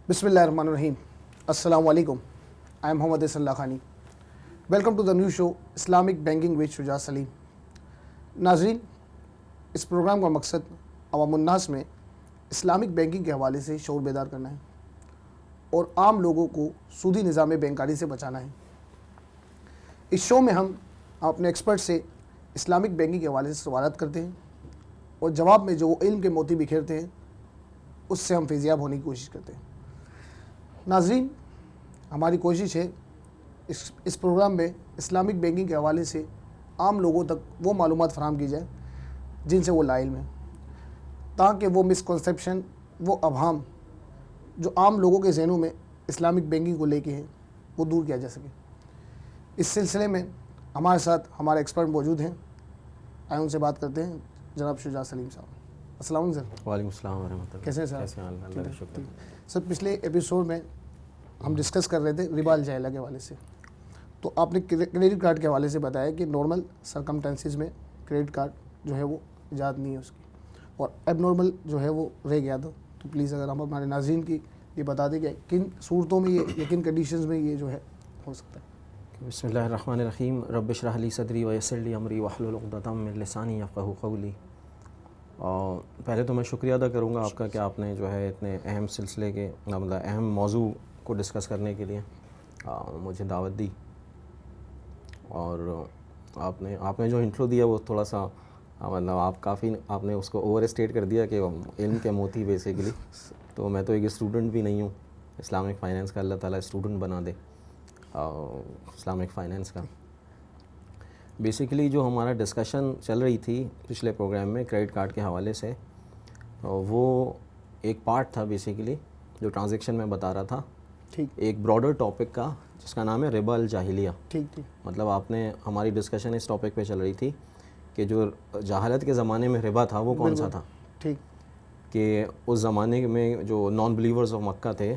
بسم اللہ الرحمن الرحیم. السلام علیکم. آئی ایم محمد صلی اللہ خانی. Welcome to the new show Islamic banking with Shuja Saleem. ناظرین, اس پروگرام کا مقصد عوام الناس میں اسلامک بینکنگ کے حوالے سے شعور بیدار کرنا ہے اور عام لوگوں کو سودی نظام بینکاری سے بچانا ہے. اس شو میں ہم اپنے ایکسپرٹ سے اسلامک بینکنگ کے حوالے سے سوالات کرتے ہیں اور جواب میں جو وہ علم کے موتی بکھیرتے ہیں اس سے ہم فیضیاب ہونے کی کوشش کرتے ہیں. ناظرین, ہماری کوشش ہے اس پروگرام میں اسلامک بینکنگ کے حوالے سے عام لوگوں تک وہ معلومات فراہم کی جائے جن سے وہ لا علم ہیں, تاکہ وہ مسکنسیپشن, وہ ابہام جو عام لوگوں کے ذہنوں میں اسلامک بینکنگ کو لے کے ہیں وہ دور کیا جا سکے. اس سلسلے میں ہمارے ساتھ ہمارے ایکسپرٹ موجود ہیں. آئے ان سے بات کرتے ہیں. جناب شجاع سلیم صاحب, السلام علیکم سر. وعلیکم السلام ورحمۃ اللہ. کیسے ہیں سر؟ اللہ کا شکر. سر, پچھلے ایپیسوڈ میں ہم ڈسکس کر رہے تھے ربا الجاہلہ کے حوالے سے. تو آپ نے کریڈٹ کارڈ کے حوالے سے بتایا کہ نارمل سرکمٹنسز میں کریڈٹ کارڈ جو ہے وہ ایجاد نہیں ہے اس کی, اور ایب نارمل جو ہے وہ رہ گیا تھا. تو پلیز اگر ہم ہمارے ناظرین کی یہ بتا دیں کہ کن صورتوں میں یہ یا کن کنڈیشنز میں یہ جو ہے ہو سکتا ہے. بسم اللہ الرحمن الرحیم. رب اشرح لی صدری ویسر لی امری واحلل عقدۃ من لسانی یفقہوا قولی. پہلے تو میں شکریہ ادا کروں گا آپ کا کہ آپ نے جو ہے اتنے اہم سلسلے کے مطلب اہم موضوع کو ڈسکس کرنے کے لیے مجھے دعوت دی. اور آپ نے جو انٹرو دیا وہ تھوڑا سا مطلب آپ نے اس کو اوور اسٹیٹ کر دیا کہ علم کے موتی بیسیکلی. تو میں تو ایک اسٹوڈنٹ بھی نہیں ہوں اسلامک فائنینس کا. اللہ تعالیٰ اسٹوڈنٹ بنا دے اسلامک فائنینس کا. بیسیکلی جو ہمارا ڈسکشن چل رہی تھی پچھلے پروگرام میں کریڈٹ کارڈ کے حوالے سے, وہ ایک پارٹ تھا بیسیکلی جو ٹرانزیکشن میں بتا رہا تھا. ٹھیک. ایک براڈر ٹاپک کا جس کا نام ہے ربا الجاہلیہ. ٹھیک ٹھیک. مطلب آپ نے ہماری ڈسکشن اس ٹاپک پہ چل رہی تھی کہ جو جہالت کے زمانے میں ربا تھا وہ کون سا تھا. ٹھیک. کہ اس زمانے میں جو نان بلیورز آف مکہ تھے,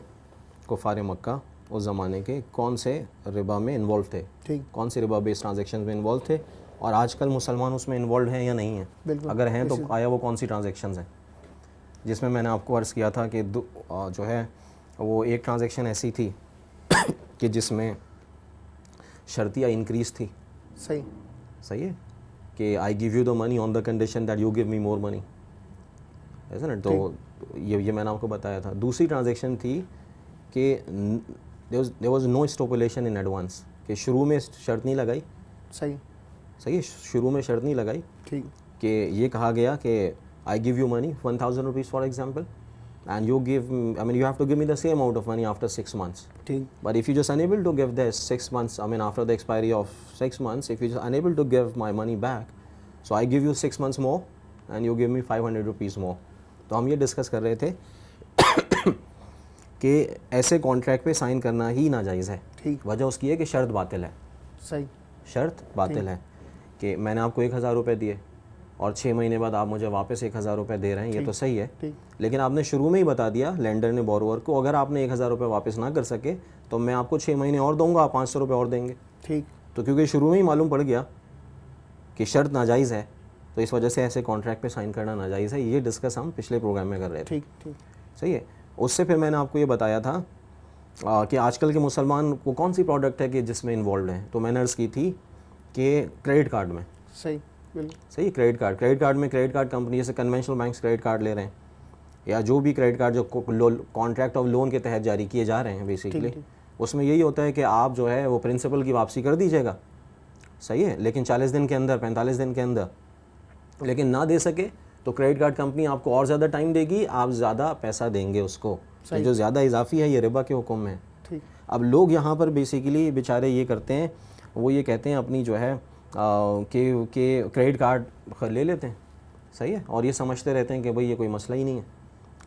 کفار مکہ, اس زمانے کے کون سے ربا میں انوالو تھے, کون سے ربا بیس ٹرانزیکشن میں انوالو تھے, اور آج کل مسلمان اس میں انوالو ہیں یا نہیں ہیں. اگر ہیں تو آیا وہ کون سی ٹرانزیکشنز ہیں, جس میں نے آپ کو عرض کیا تھا کہ جو ہے وہ ایک ٹرانزیکشن ایسی تھی کہ جس میں شرطیہ انکریز تھی. صحیح ہے کہ I give you the money on the condition that you give me more money, ایسا نا. تو یہ میں نے آپ کو بتایا تھا. دوسری ٹرانزیکشن تھی کہ there was no stipulation in advance, کہ شروع میں شرط نہیں لگائی. صحیح ہے, شروع میں شرط نہیں لگائی کہ یہ کہا گیا کہ I give you money 1000 rupees for example and you have to give me the same amount of money after 6 months. But if you just unable to give this 6 months, after the expiry of 6 months, if you just unable to give my money back, so I give you 6 months more and you give me 500 rupees more. تو ہم یہ discuss کر رہے تھے کہ ایسے contract پہ sign کرنا ہی ناجائز ہے. وجہ اس کی ہے کہ شرط باطل ہے. شرط باطل ہے کہ میں نے آپ کو 1000 روپے دیے اور 6 مہینے بعد آپ مجھے واپس 1000 روپے دے رہے ہیں, یہ تو صحیح ہے. لیکن آپ نے شروع میں ہی بتا دیا لینڈر نے بوروور کو, اگر آپ نے 1000 روپے واپس نہ کر سکے تو میں آپ کو 6 مہینے اور دوں گا, آپ 500 روپے اور دیں گے. تو کیونکہ شروع میں ہی معلوم پڑ گیا کہ شرط ناجائز ہے, تو اس وجہ سے ایسے کانٹریکٹ پہ سائن کرنا ناجائز ہے. یہ ڈسکس ہم پچھلے پروگرام میں کر رہے تھے. صحیح ہے. اس سے پھر میں نے آپ کو یہ بتایا تھا کہ آج کل کے مسلمان کو کون سی پروڈکٹ ہے کہ جس میں انوالوڈ ہیں. تو میں نے عرض کی تھی کہ کریڈٹ کارڈ میں. صحیح. کریڈٹ کارڈ میں کریڈٹ کارڈ کمپنی جیسے کنونشنل بینکس کریڈٹ کارڈ لے رہے ہیں, یا جو بھی کریڈٹ کارڈ جو کانٹریکٹ آف لون کے تحت جاری کیے جا رہے ہیں بیسیکلی, اس میں یہی ہوتا ہے کہ آپ جو ہے وہ پرنسپل کی واپسی کر دیجیے گا. صحیح ہے. لیکن 40 دن کے اندر, 45 دن کے اندر. لیکن نہ دے سکے تو کریڈٹ کارڈ کمپنی آپ کو اور زیادہ ٹائم دے گی, آپ زیادہ پیسہ دیں گے اس کو. جو زیادہ اضافی ہے یہ ربا کے حکم میں. اب لوگ یہاں پر بیسیکلی بیچارے یہ کرتے ہیں, وہ یہ کہتے ہیں اپنی جو ہے کہ کریڈٹ کارڈ لے لیتے ہیں. صحیح ہے. اور یہ سمجھتے رہتے ہیں کہ بھئی یہ کوئی مسئلہ ہی نہیں ہے.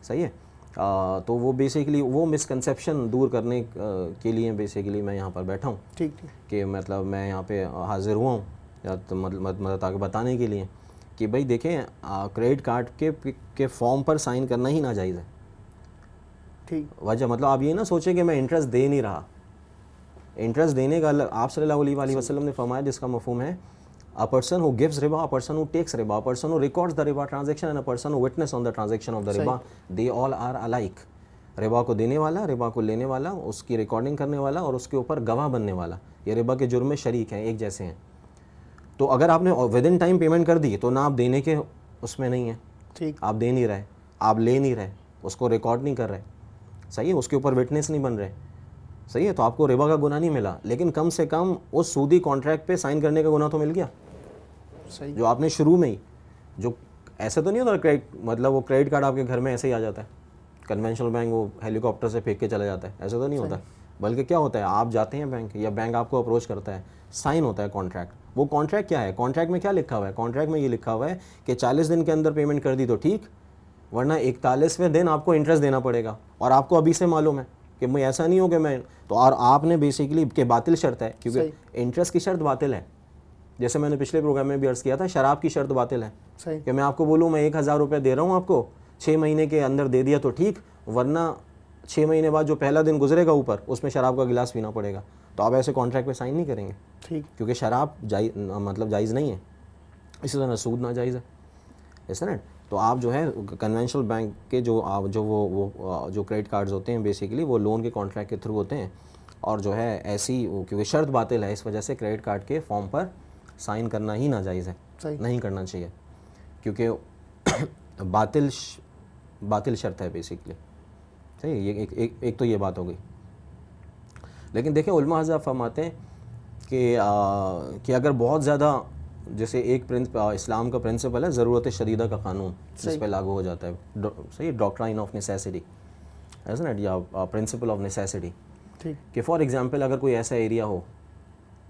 صحیح ہے. تو وہ بیسیکلی وہ مسکنسیپشن دور کرنے کے لیے بیسیکلی میں یہاں پر بیٹھا ہوں. کہ مطلب میں یہاں پہ حاضر ہوا ہوں یا مطلب تاکہ بتانے کے لیے کہ بھئی دیکھیں کریڈٹ کارڈ کے فارم پر سائن کرنا ہی ناجائز ہے. وجہ مطلب آپ یہ نہ سوچیں کہ میں انٹرسٹ دے نہیں رہا. انٹرسٹ دینے کا آپ صلی اللہ علیہ وسلم نے فرمایا جس کا مفہوم ہے a person who gives riba, a person who takes riba, a person who records the riba transaction and a person who witness on the transaction of the riba, they all are alike. ربا کو دینے والا، ربا کو لینے والا، اس کی recording کرنے والا اور اس کے اوپر گواہ بننے والا، یہ ربا کے جرم میں شریک ہیں، ایک جیسے ہیں. تو اگر آپ نے ود ان ٹائم پیمنٹ کر دی تو نہ آپ دینے کے اس میں نہیں ہیں، ٹھیک، آپ دے نہیں رہے، آپ لے نہیں رہے، اس کو ریکارڈ نہیں کر رہے، صحیح ہے، اس کے اوپر وٹنس نہیں بن رہے، صحیح ہے، تو آپ کو ربا کا گناہ نہیں ملا، لیکن کم سے کم اس سودی کانٹریکٹ پہ سائن کرنے کا گناہ تو مل گیا. صحیح، جو آپ نے شروع میں ہی، جو ایسا تو نہیں ہوتا کریڈٹ، مطلب وہ کریڈٹ کارڈ آپ کے گھر میں ایسے ہی آ جاتا ہے، کنونشنل بینک وہ ہیلی کاپٹر سے پھینک کے چلا جاتا ہے، ایسا تو نہیں ہوتا. بلکہ کیا ہوتا ہے، آپ جاتے ہیں بینک یا بینک آپ کو اپروچ کرتا ہے، سائن ہوتا ہے کانٹریکٹ. وہ کانٹریکٹ کیا ہے، کانٹریکٹ میں کیا لکھا ہوا ہے، کانٹریکٹ میں یہ لکھا ہوا ہے کہ 40 دن کے اندر پیمنٹ کر دی تو ٹھیک، ورنہ 41ویں دن آپ کو انٹرسٹ دینا پڑے گا. اور آپ کو ابھی سے معلوم ہے کہ میں ایسا نہیں ہو کہ میں تو، اور آپ نے بیسیکلی کہ باطل شرط ہے، کیونکہ انٹرسٹ کی شرط باطل ہے. جیسے میں نے پچھلے پروگرام میں بھی عرض کیا تھا، شراب کی شرط باطل ہے کہ میں آپ کو بولوں میں 1000 روپے دے رہا ہوں آپ کو، 6 مہینے کے اندر دے دیا تو ٹھیک، ورنہ 6 مہینے بعد جو پہلا دن گزرے گا اوپر اس میں شراب کا گلاس پینا پڑے گا. تو آپ ایسے کانٹریکٹ پہ سائن نہیں کریں گے، ٹھیک، کیونکہ شراب جائز نہیں ہے. اسی طرح سود ناجائز ہے، ایسا نا. تو آپ جو ہے کنونشنل بینک کے جو کریڈٹ کارڈز ہوتے ہیں بیسیکلی وہ لون کے کانٹریکٹ کے تھرو ہوتے ہیں، اور جو ہے ایسی کیونکہ شرط باطل ہے، اس وجہ سے کریڈٹ کارڈ کے فارم پر سائن کرنا ہی ناجائز ہے، نہیں کرنا چاہیے، کیونکہ باطل شرط ہے بیسیکلی. صحیح، یہ ایک تو یہ بات ہو گئی. لیکن دیکھیں علماء حضرات فرماتے ہیں کہ اگر بہت زیادہ، جیسے ایک اسلام کا پرنسپل ہے ضرورت شدیدہ کا قانون، جس پہ لاگو ہو جاتا ہے، صحیح، ڈاکٹرائن آف نیسیسٹی، ایسا نا، یا پرنسپل آف نیسیسٹی، کہ فار ایگزامپل اگر کوئی ایسا ایریا ہو،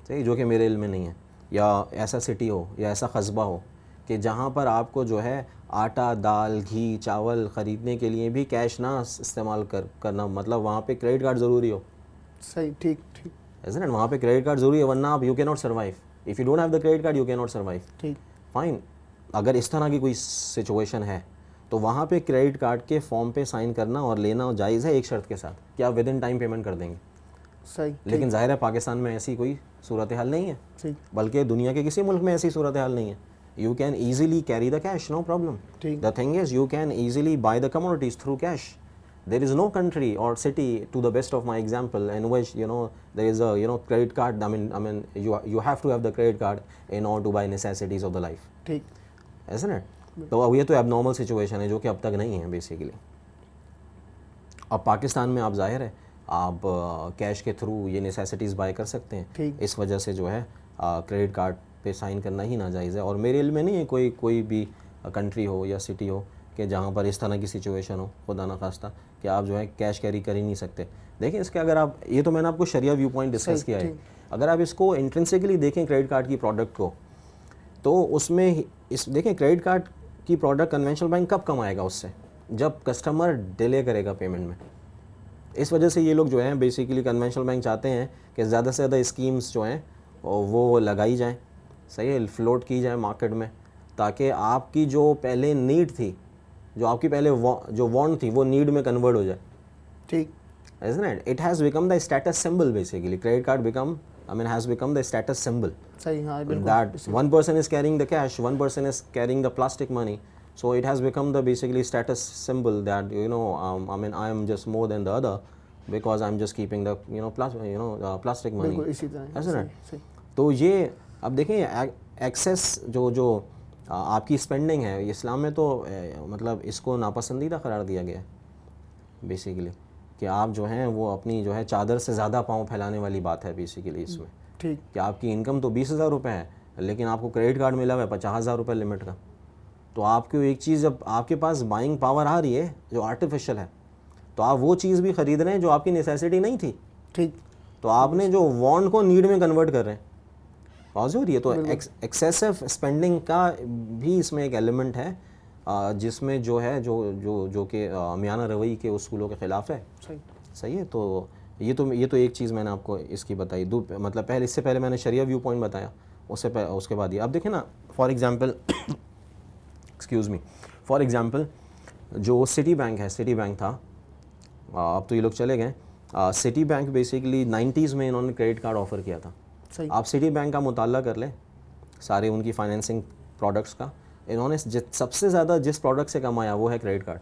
صحیح، جو کہ میرے علم میں نہیں ہے، یا ایسا سٹی ہو یا ایسا قصبہ ہو کہ جہاں پر آپ کو جو ہے آٹا، دال، گھی، چاول خریدنے کے لیے بھی کیش نہ استعمال کرنا، مطلب وہاں پہ کریڈٹ کارڈ ضروری ہو. صحیح، ٹھیک ٹھیک، ایسا نا، وہاں پہ کریڈٹ کارڈ ضروری ہے، ورنہ آپ یو کی not survive. If you don't have the credit card you کی ناٹ سروائیو. ٹھیک، فائن. اگر اس طرح کی کوئی سچویشن ہے تو وہاں پہ کریڈٹ کارڈ کے فارم پہ سائن کرنا اور لینا جائز ہے، ایک شرط کے ساتھ کہ آپ ود ان ٹائم پیمنٹ کر دیں گے. صحیح، لیکن ظاہر ہے پاکستان میں ایسی کوئی صورتحال نہیں ہے، ٹھیک، بلکہ دنیا کے کسی ملک میں ایسی صورتحال نہیں ہے. You can easily carry the cash, no problem. The thing is, you can easily buy the commodities through cash. There is no country or city, to the best of my example, in which there is a credit card. I mean, you have to have the credit card in order to buy necessities of the life. ٹھیک، Isn't it? تو اب یہ تو abnormal situation ہے جو کہ اب تک نہیں ہے بیسیکلی. اب پاکستان میں آپ ظاہر ہے آپ کیش کے تھرو یہ نیسیسٹیز بائی کر سکتے ہیں، اس وجہ سے جو ہے کریڈٹ کارڈ پہ سائن کرنا ہی ناجائز ہے. اور میرے علم میں نہیں ہے کوئی بھی کنٹری ہو یا سٹی ہو کہ جہاں پر اس طرح کی سچویشن ہو، خدا نخواستہ، کہ آپ جو ہے کیش کیری کر ہی نہیں سکتے. دیکھیں اس کے اگر آپ، یہ تو میں نے آپ کو شریعہ ویو پوائنٹ ڈسکس کیا ہے، اگر آپ اس کو انٹرنسکلی دیکھیں کریڈٹ کارڈ کی پروڈکٹ کو، تو اس میں دیکھیں کریڈٹ کارڈ کی پروڈکٹ کنونشنل بینک کب کمائے گا اس سے، جب کسٹمر ڈیلے کرے گا پیمنٹ میں. اس وجہ سے یہ لوگ جو ہیں بیسیکلی کنونشنل بینک چاہتے ہیں کہ زیادہ سے زیادہ اسکیمز جو ہیں وہ لگائی جائیں، صحیح ہے، فلوٹ کی جائیں مارکیٹ میں، تاکہ آپ کی جو پہلے نیڈ تھی، جو آپ کی پہلے جو وانٹ تھی، وہ نیڈ میں کنورٹ ہو جائے. ٹھیک، isn't it? It has become the status symbol basically. Credit card has become the status symbol. صحیح، ہاں بالکل، That one person is carrying the cash, one person is carrying the plastic money. So it has become the basically status symbol that I am just more than the other because I'm just keeping the plastic money. بالکل اسی طرح، Isn't it? تو یہ اب دیکھیں access جو آپ کی اسپینڈنگ ہے، اسلام میں تو مطلب اس کو ناپسندیدہ قرار دیا گیا ہے بیسیکلی، کہ آپ جو ہیں وہ اپنی جو ہے چادر سے زیادہ پاؤں پھیلانے والی بات ہے بیسیکلی اس میں. ٹھیک، کہ آپ کی انکم تو 20,000 روپے ہے، لیکن آپ کو کریڈٹ کارڈ ملا ہوا ہے 50,000 روپے لمٹ کا. تو آپ کو ایک چیز، جب آپ کے پاس بائنگ پاور آ رہی ہے جو آرٹیفیشل ہے، تو آپ وہ چیز بھی خرید رہے ہیں جو آپ کی نیسیسٹی نہیں تھی. ٹھیک، تو آپ نے جو وانٹ کو نیڈ میں کنورٹ کر رہے ہیں، واضح ہو رہی ہے. تو ایکسیسو اسپینڈنگ کا بھی اس میں ایک ایلیمنٹ ہے جس میں جو ہے جو کہ میانہ روی کے اصولوں کے خلاف ہے. صحیح ہے. تو یہ تو ایک چیز میں نے آپ کو اس کی بتائی. مطلب اس سے پہلے میں نے شریعہ ویو پوائنٹ بتایا، اس کے بعد یہ. اب دیکھیں نا، فار ایگزامپل جو سٹی بینک ہے، سٹی بینک تھا، اب تو یہ لوگ چلے گئے. سٹی بینک بیسیکلی 90s میں انہوں نے کریڈٹ کارڈ آفر کیا تھا. آپ سٹی بینک کا مطالعہ کر لیں سارے ان کی فائنینسنگ پروڈکٹس کا، انہوں نے سب سے زیادہ جس پروڈکٹ سے کمایا وہ ہے کریڈٹ کارڈ،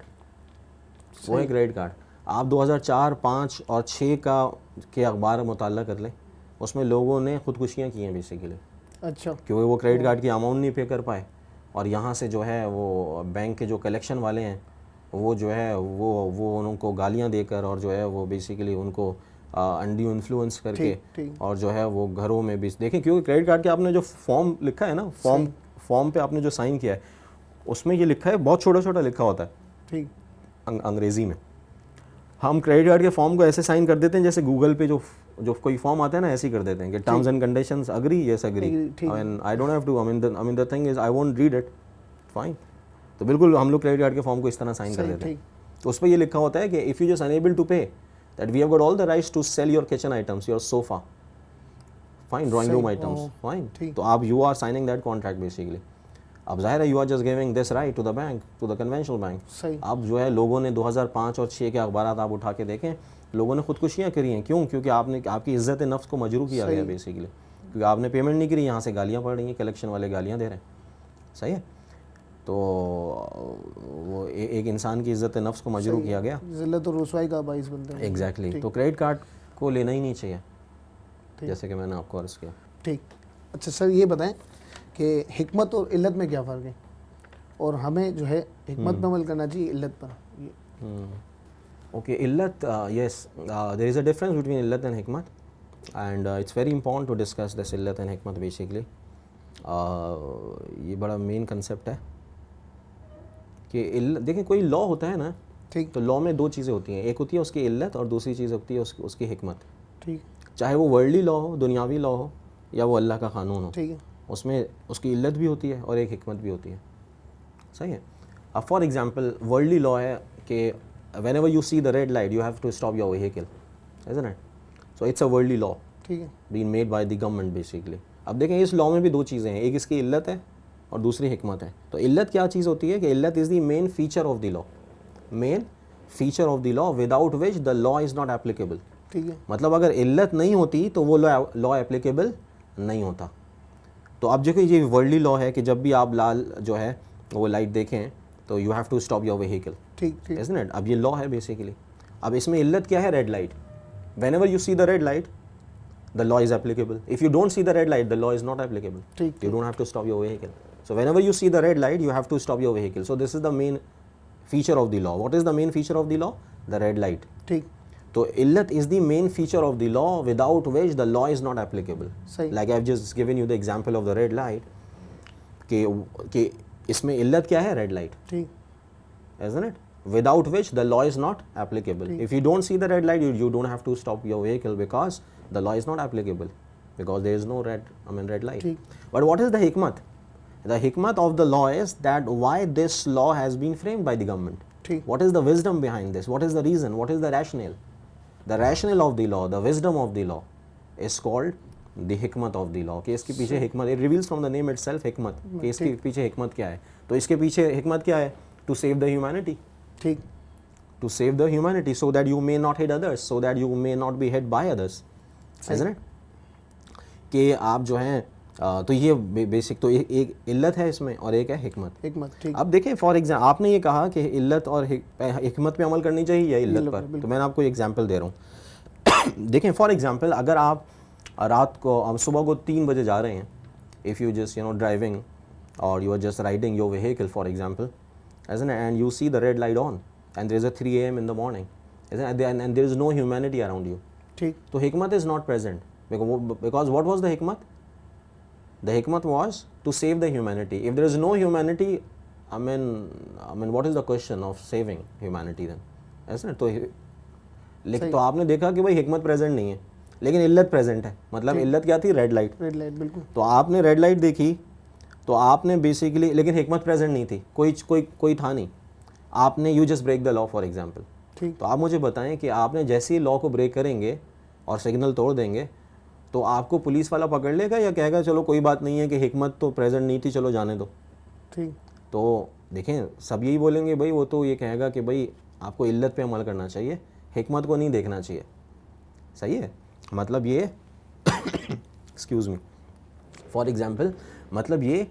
وہ ہے کریڈٹ کارڈ. آپ 2004 5 اور 6 کے اخبار مطالعہ کر لیں, اس میں لوگوں نے خودکشیاں کی ہیں بیسیکلی. اچھا, کیونکہ وہ کریڈٹ کارڈ کی اماؤنٹ نہیں پے کر پائے, اور یہاں سے جو ہے وہ بینک کے جو کلیکشن والے ہیں وہ جو ہے وہ ان کو گالیاں دے کر, اور جو ہے وہ بیسیکلی ان کو انڈیو انفلوئنس کر کے, اور جو ہے وہ گھروں میں بھی دیکھیں, کیونکہ کریڈٹ کارڈ کے آپ نے جو فارم لکھا ہے نا, فارم پہ آپ نے جو سائن کیا ہے, اس میں یہ لکھا ہے, بہت چھوٹا چھوٹا لکھا ہوتا ہے انگریزی میں. ہم کریڈٹ کارڈ کے فارم کو ایسے سائن کر دیتے ہیں جیسے گوگل پہ جو کوئی فارم آتا ہے نا, ایسے ہی کر دیتے ہیں کہ terms and conditions agree, yes agree, and I don't have to, I mean the thing is I won't read it, fine. تو بالکل ہم لوگ کریڈٹ کارڈ کے فارم کو اس طرح سائن کر دیتے ہیں. تو اس پہ یہ لکھا ہوتا ہے کہ if you just unable to pay that we have got all the rights to sell your kitchen items, your sofa, fine, drawing room items, fine. تو آپ you are signing that contract basically. اب ظاہر ہے you are just giving this right to the bank, to the conventional bank. اب جو ہے لوگوں نے 2005 اور 6 کے اخبارات آپ اٹھا کے دیکھیں, لوگوں نے خودکشیاں کری ہیں. کیوں؟ کیونکہ آپ کی عزت نفس کو مجروح کیا گیا بیسیکلی, کیونکہ آپ نے پیمنٹ نہیں کری, یہاں سے گالیاں پڑ رہی ہیں, کلیکشن والے گالیاں دے رہے ہیں. صحیح ہے, تو وہ ایک انسان کی عزت نفس کو مجروح کیا گیا, ذلت اور رسوائی کا باعث بنتے ہیں. ایگزیکٹلی. تو کریڈٹ کارڈ کو لینا ہی نہیں چاہیے, جیسے کہ میں نے آپ کو عرض کیا. ٹھیک. اچھا سر, یہ بتائیں کہ حکمت اور علت میں کیا فرق ہے, اور ہمیں جو ہے حکمت پہ عمل کرنا چاہیے علت پر؟ اوکے, علت, yes, there is a difference between علت اینڈ حکمت, and it's very important to discuss this علت اینڈ حکمت بیسیکلی. یہ بڑا مین کنسیپٹ ہے کہ دیکھیں کوئی لا ہوتا ہے نا, ٹھیک, تو لا میں دو چیزیں ہوتی ہیں, ایک ہوتی ہے اس کی علت, اور دوسری چیز ہوتی ہے اس کی حکمت. ٹھیک, چاہے وہ ورلڈلی لا ہو, دنیاوی لا ہو, یا وہ اللہ کا قانون ہو, ٹھیک ہے, اس میں اس کی علت بھی ہوتی ہے اور ایک حکمت بھی ہوتی ہے. صحیح ہے. اب فار ایگزامپل ورلڈلی لا ہے کہ whenever you see the red light you have to stop your vehicle, isn't it? So it's a worldly law, ٹھیک ہے, being made by the government basically. اب دیکھیں اس لا میں بھی دو چیزیں ہیں, ایک اس کی علت ہے اور دوسری حکمت ہے. تو علت کیا چیز ہوتی ہے کہ علت is the main feature of the law, main feature of the law without which the law is not applicable. ٹھیک ہے, مطلب اگر علت نہیں ہوتی تو وہ لا اپلیکیبل نہیں ہوتا. تو اب دیکھیں یہ ورلڈلی لا ہے کہ جب بھی آپ لال جو ہے وہ لائٹ دیکھیں تو you have to stop your vehicle, ٹھیک, isn't it? اب یہ لا ہے بیسیکلی. اب اس میں علت کیا ہے؟ Red light. whenever you see the red light the law is applicable. if you don't see the red light the law is not applicable. You don't have to stop your vehicle. So whenever you see the red light you have to stop your vehicle. So this is the main feature of the law. What is the main feature of the law? The red light. ٹھیک, So illat is the main feature of the law without which the law is not applicable. صحیح, Like I've just given you the example of the red light کہ اس میں علت کیا ہے؟ Red light, ٹھیک, isn't it? Without which the law is not applicable. If you don't see the red light you don't have to stop your vehicle because the law is not applicable, because there is no red light. But what is the hikmat? The hikmat of the law is that why this law has been framed by the government. What is the wisdom behind this? What is the reason? What is the rationale? The rationale of the law, the wisdom of the law is called the hikmat of the law. کہ اس کے پیچھے حکمت, it reveals from the name itself حکمت, کہ اس کے پیچھے حکمت کیا ہے. تو اس کے پیچھے حکمت کیا ہے؟ To save the humanity. ٹھیک, To save the humanity so that you may not hit others, so that you may not be hit by others, isn't it? کہ آپ جو ہیں تو یہ بیسک تو ایک علت ہے اس میں اور ایک ہے حکمت. حکمت. اب دیکھیں فار ایگزامپل آپ نے یہ کہا کہ علت اور حکمت پہ عمل کرنی چاہیے یا علت پر, تو میں نے آپ کو ایگزامپل دے رہا ہوں. دیکھیں فار ایگزامپل اگر آپ رات کو صبح کو 3 بجے جا رہے ہیں, if you just driving or you are just riding your vehicle for example, isn't it? And you see the red light on and there is a 3 a.m. in the morning, isn't it? And there is no humanity around you. ٹھیک, So hikmat is not present because what was the hikmat? The hikmat was to save the humanity. If there is no humanity, I mean what is the question of saving humanity then, isn't it? تو لیکن تو آپ نے دیکھا کہ بھائی حکمت present نہیں ہے لیکن علت پریزنٹ ہے. مطلب علت کیا تھی؟ Red light. ریڈ لائٹ, بالکل. تو آپ نے ریڈ لائٹ دیکھی تو آپ نے بیسیکلی, لیکن حکمت پریزنٹ نہیں تھی, کوئی تھا نہیں. آپ نے you just break the law for example. ٹھیک, تو آپ مجھے بتائیں کہ آپ نے جیسے ہی لا کو بریک کریں گے اور سگنل توڑ دیں گے تو آپ کو پولیس والا پکڑ لے گا یا کہے گا چلو کوئی بات نہیں ہے کہ حکمت تو پریزنٹ نہیں تھی, چلو جانے دو. ٹھیک, تو دیکھیں سب یہی بولیں گے بھائی وہ تو یہ کہے گا کہ بھائی آپ کو علت پہ عمل کرنا چاہیے, حکمت کو نہیں دیکھنا چاہیے. صحیح ہے. مطلب یہ ایکسکیوز می, فار ایگزامپل مطلب یہ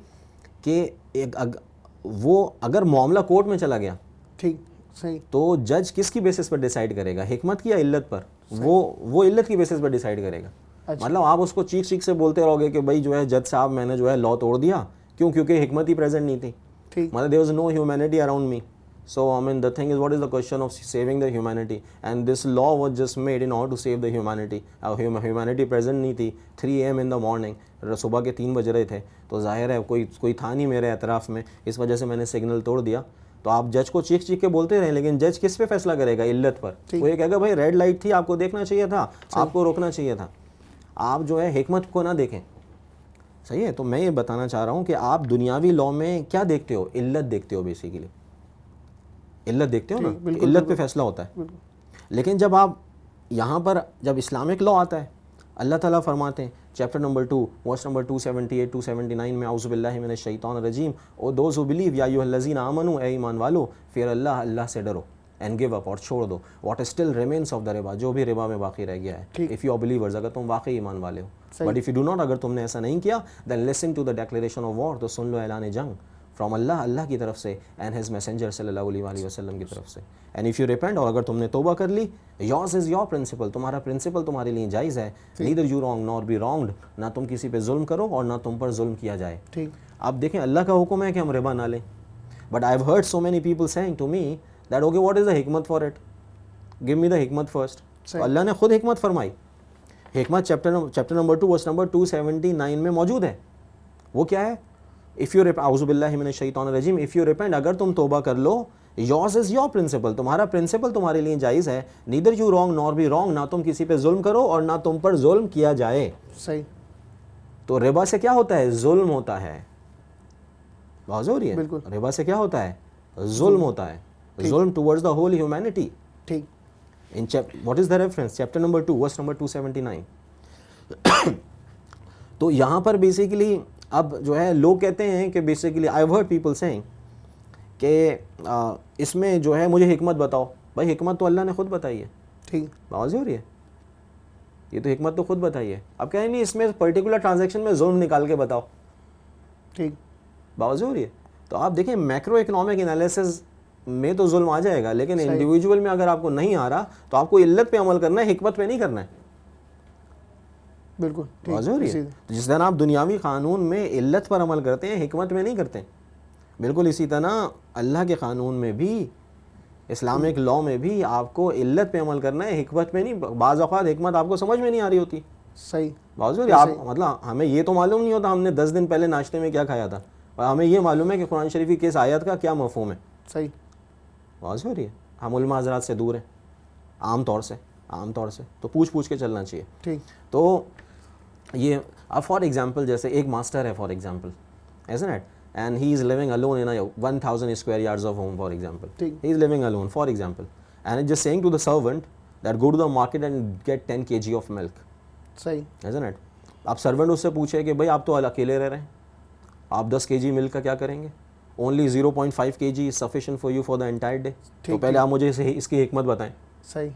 کہ وہ اگر معاملہ کورٹ میں چلا گیا, ٹھیک, صحیح. تو جج کس کی بیسس پر ڈیسائیڈ کرے گا, حکمت کی یا علت پر؟ وہ علت کی بیسس پر ڈیسائیڈ کرے گا. مطلب آپ اس کو چیخ چیخ سے بولتے رہو گے کہ بھائی جو ہے جج صاحب میں نے جو ہے لا توڑ دیا, کیوں؟ کیونکہ حکمت ہی پریزنٹ نہیں تھی. مطلب there was no humanity around me. So I mean the thing is, what is the question of saving the humanity? And this law was just made in order to save the humanity. Humanity present نہیں تھی. 3 AM in the morning, صبح کے 3 بج رہے تھے, تو ظاہر ہے کوئی تھا نہیں میرے اطراف میں, اس وجہ سے میں نے سگنل توڑ دیا. تو آپ جج کو چیخ چیخ کے بولتے رہیں, لیکن جج کس پہ فیصلہ کرے گا؟ علت پر. وہ یہ کہے گا بھائی ریڈ لائٹ تھی, آپ کو دیکھنا چاہیے تھا, آپ کو روکنا چاہیے تھا. آپ جو ہے حکمت کو نہ دیکھیں. صحیح ہے. تو میں یہ بتانا چاہ رہا ہوں کہ آپ دنیاوی لاء میں کیا دیکھتے ہو؟ علت دیکھتے ہو بیسیکلی. علت دیکھتے ہو نا, علت پہ فیصلہ ہوتا ہے. لیکن جب آپ یہاں پر جب اسلامک لاء آتا ہے, اللہ تعالیٰ فرماتے ہیں چیپٹر نمبر 2 ورس نمبر 278 279 میں, اعوذ باللہ من الشیطان الرجیم, او دوز ہو بلیو یا ایھا الذین آمنوا, اے ایمان والو, پھر اللہ سے ڈرو, اینڈ گیو اپ, اور چھوڑ دو, what still remains of the ربا, جو بھی ربا میں باقی رہ گیا ہے. اف یو آر بلیورز, اگر تم واقعی ایمان والے ہو. But if you do not, اگر تم نے ایسا نہیں کیا, then listen to the declaration of war, تو سن لو اعلان جنگ فرام اللہ کی طرف سے, اینڈ ہز میسنجر صلی اللہ علیہ وآلہ وسلم کی طرف سے. اینڈ اف یو ریپینٹ, اور اگر تم نے توبہ کر لی, یورز از یور پرنسپل, تمہارا پرنسپل تمہارے لیے جائز ہے. Neither you wrong nor be wronged, نہ تم کسی پہ ظلم کرو اور نہ تم پر ظلم کیا جائے. اب دیکھیں اللہ کا حکم ہے کہ ہم ربا نہ لیں, but I have heard so many people saying to me that okay what is the حکمت for it, give me the حکمت فرسٹ. تو اللہ نے خود حکمت فرمائی. حکمت چیپٹر نمبر 2 ورس نمبر 279 میں موجود ہے. وہ کیا ہے؟ اف یو اعوذ باللہ من الشیطان الرجیم, اف یو ریپینٹ, اگر تم توبہ کر لو, یورز از یور پرنسپل, تمہارا پرنسپل تمہارے لیے جائز ہے. Neither you wrong nor be wrong, نہ تم کسی پہ ظلم کرو اور نہ تم پر ظلم کیا جائے. صحیح. تو ربا سے کیا ہوتا ہے؟ ظلم ہوتا ہے. واضح ہو رہی ہے؟ ربا سے کیا ہوتا ہے؟ ظلم ہوتا ہے. ظلم ٹورڈز دا ہول ہیومینٹی. ٹھیک. What is the reference? Chapter number 2 verse number 279. تو یہاں پر بیسیکلی اب جو ہے لوگ کہتے ہیں کہ basically I have heard people saying کہ اس میں جو ہے مجھے حکمت بتاؤ. بھائی حکمت تو اللہ نے خود بتائی ہے. ٹھیک. واضح ہو رہی ہے؟ یہ تو حکمت تو خود بتائی ہے. اب کہیں نہیں اس میں پرٹیکولر ٹرانزیکشن میں ظلم نکال کے بتاؤ. ٹھیک. واضح ہو رہی ہے؟ تو آپ دیکھیں میکرو اکنامک انالیسز میں تو ظلم آ جائے گا, لیکن انڈیویجول میں اگر آپ کو نہیں آ رہا تو آپ کو علت پہ عمل کرنا ہے, حکمت پہ نہیں کرنا ہے. بالکل واضح ہو رہی ہے؟ جس طرح آپ دنیاوی قانون میں علت پر عمل کرتے ہیں, حکمت میں نہیں کرتے, بالکل اسی طرح اللہ کے قانون میں بھی, اسلامک لاء میں بھی آپ کو علت پہ عمل کرنا ہے, حکمت میں نہیں. بعض اوقات حکمت آپ کو سمجھ میں نہیں آ رہی ہوتی. صحیح. واضح ہو رہی ہے؟ آپ مطلب ہمیں یہ تو معلوم نہیں ہوتا ہم نے 10 دن پہلے ناشتے میں کیا کھایا تھا, اور ہمیں یہ معلوم ہے کہ قرآن شریف کی کس آیت کا کیا مفہوم ہے. صحیح. واضح ہو رہی ہے؟ ہم علماء حضرات سے دور ہیں عام طور سے, تو پوچھ کے چلنا چاہیے. ٹھیک. تو یہ اب فار ایگزامپل جیسے ایک ماسٹر ہے for example, isn't it? And he is living alone in a 1000 square yards of home, for example. He is living alone, for example. And it's just saying to the servant that go to the market and get 10 kg of milk. صحیح. Isn't it? اب servant اس سے پوچھے کہ بھائی آپ تو اکیلے رہ رہے ہیں, آپ 10 kg ملک کا کیا کریں گے؟ Only 0.5 kg is sufficient for you for the entire day. تو پہلے آپ مجھے اس کی حکمت بتائیں. صحیح.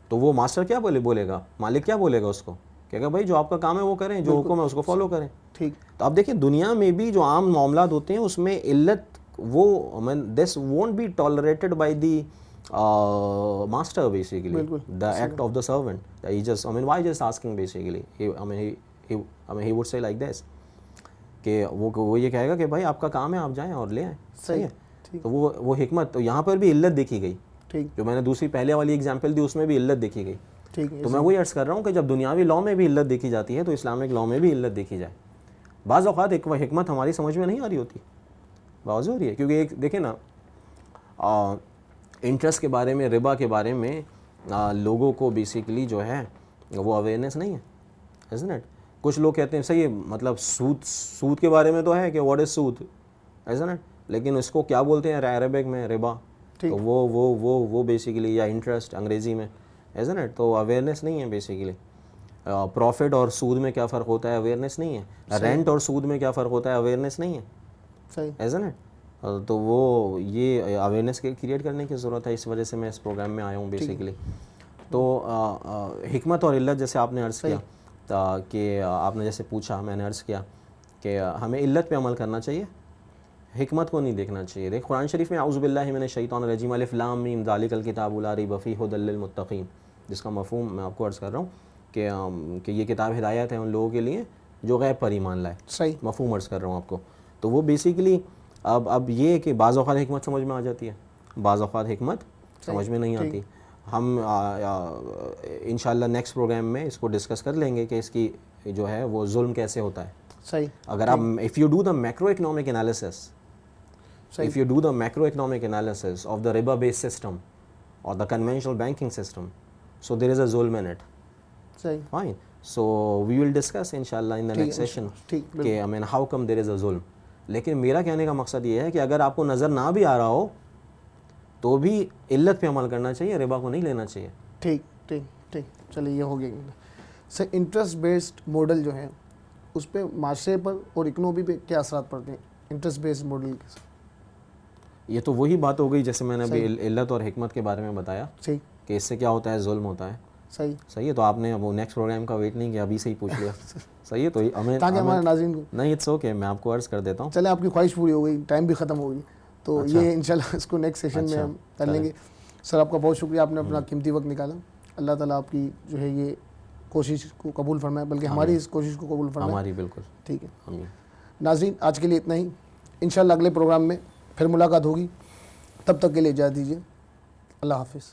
تو وہ ماسٹر کیا بولے گا, مالک کیا بولے گا اس کو, کہے گا بھائی جو آپ کا کام ہے وہ کریں, جو حکم ہے اس کو فالو کریں. ٹھیک. تو اب دیکھیں دنیا میں بھی جو عام معاملات ہوتے ہیں اس میں علت وہ this won't be tolerated by the master basically. The act of the servant. He just, why just asking basically? He would say like this کہ وہ یہ کہے گا کہ بھائی آپ کا کام ہے, آپ جائیں اور لے آئیں. صحیح ہے. تو وہ حکمت, تو یہاں پر بھی علت دیکھی گئی. جو میں نے دوسری پہلے والی اگزامپل دی اس میں بھی علت دیکھی گئی. تو میں وہی عرض کر رہا ہوں کہ جب دنیاوی لاء میں بھی علت دیکھی جاتی ہے تو اسلامک لاء میں بھی علت دیکھی جائے. بعض اوقات ایک حکمت ہماری سمجھ میں نہیں آ رہی ہوتی. واضح ہو رہی ہے؟ کیونکہ ایک دیکھیں نا, انٹرسٹ کے بارے میں, ربا کے بارے میں لوگوں کو بیسیکلی جو ہے وہ اویئرنیس نہیں ہے, isn't it? کچھ لوگ کہتے ہیں صحیح ہے, مطلب سود کے بارے میں تو ہے کہ واٹ از سود, isn't it? لیکن اس کو کیا بولتے ہیں عربک میں؟ ربا. تو وہ بیسیکلی, یا انٹرسٹ انگریزی میں, isn't it? تو اویئرنیس نہیں ہے بیسیکلی. پروفٹ اور سود میں کیا فرق ہوتا ہے, اویئرنیس نہیں ہے. رینٹ اور سود میں کیا فرق ہوتا ہے, اویئرنیس نہیں ہے, isn't it? تو وہ یہ اویئرنیس کریٹ کرنے کی ضرورت ہے, اس وجہ سے میں اس پروگرام میں آیا ہوں بیسیکلی. تو حکمت اور علت جیسے آپ نے عرض کیا کہ آپ نے جیسے پوچھا, میں نے عرض کیا کہ ہمیں علت پہ عمل کرنا چاہیے, حکمت کو نہیں دیکھنا چاہیے. دیکھ قرآن شریف میں اعوذ باللہ من الشیطان الرجیم الف لام میم ذالک الکتاب لا ریب فیہ ھدی للمتقین، جس کا مفہوم میں آپ کو عرض کر رہا ہوں کہ یہ کتاب ہدایت ہے ان لوگوں کے لیے جو غیب پر ایمان لائے. صحیح مفہوم عرض کر رہا ہوں آپ کو. تو وہ بیسیکلی اب یہ کہ بعض اوقات حکمت سمجھ میں آ جاتی ہے، بعض اوقات حکمت سمجھ میں نہیں آتی. ہم انشاءاللہ نیکسٹ پروگرام میں اس کو ڈسکس کر لیں گے کہ اس کی جو ہے وہ ظلم کیسے ہوتا ہے. صحیح. اگر آپ if you do the macroeconomic analysis, if you do the macroeconomic analysis of the riba based system or the conventional banking system, so there is a zulm in it. صحیح. Fine. So we will discuss inshallah in the next session کہ I mean how come there is a zulm. لیکن میرا کہنے کا مقصد یہ ہے کہ اگر آپ کو نظر نہ بھی آ رہا ہو تو بھی علت پہ عمل کرنا چاہیے، ربا کو نہیں لینا چاہیے. ٹھیک ٹھیک ٹھیک. چلیے یہ ہو گیا. سر انٹرسٹ بیسڈ ماڈل جو ہے اس پہ معاشرے پر اور اکنومی پہ کیا اثرات پڑتے ہیں انٹرسٹ بیسڈ ماڈل کے؟ یہ تو وہی بات ہو گئی جیسے میں نے ابھی علت اور حکمت کے بارے میں بتایا کہ اس سے کیا ہوتا ہے، ظلم ہوتا ہے. صحیح ہے. تو آپ نے وہ نیکسٹ پروگرام کا ویٹ نہیں کیا، ابھی سے ہی پوچھ لیا. صحیح ہے. تو ہمیں تاکہ ہمارے ناظرین کو نہیں اٹس اوکے، میں آپ کو عرض کر دیتا ہوں. چلے آپ کی خواہش پوری ہو گئی، ٹائم بھی ختم ہو گئی، تو یہ انشاءاللہ اس کو نیکسٹ سیشن میں ہم کر لیں گے. سر آپ کا بہت شکریہ، آپ نے اپنا قیمتی وقت نکالا. اللہ تعالیٰ آپ کی جو ہے یہ کوشش کو قبول فرمائے، بلکہ ہماری اس کوشش کو قبول فرمائے. ہماری بالکل. ٹھیک ہے ناظرین، آج کے لیے اتنا ہی. انشاءاللہ اگلے پروگرام میں پھر ملاقات ہوگی. تب تک کے لیے اجازت دیجیے. اللہ حافظ.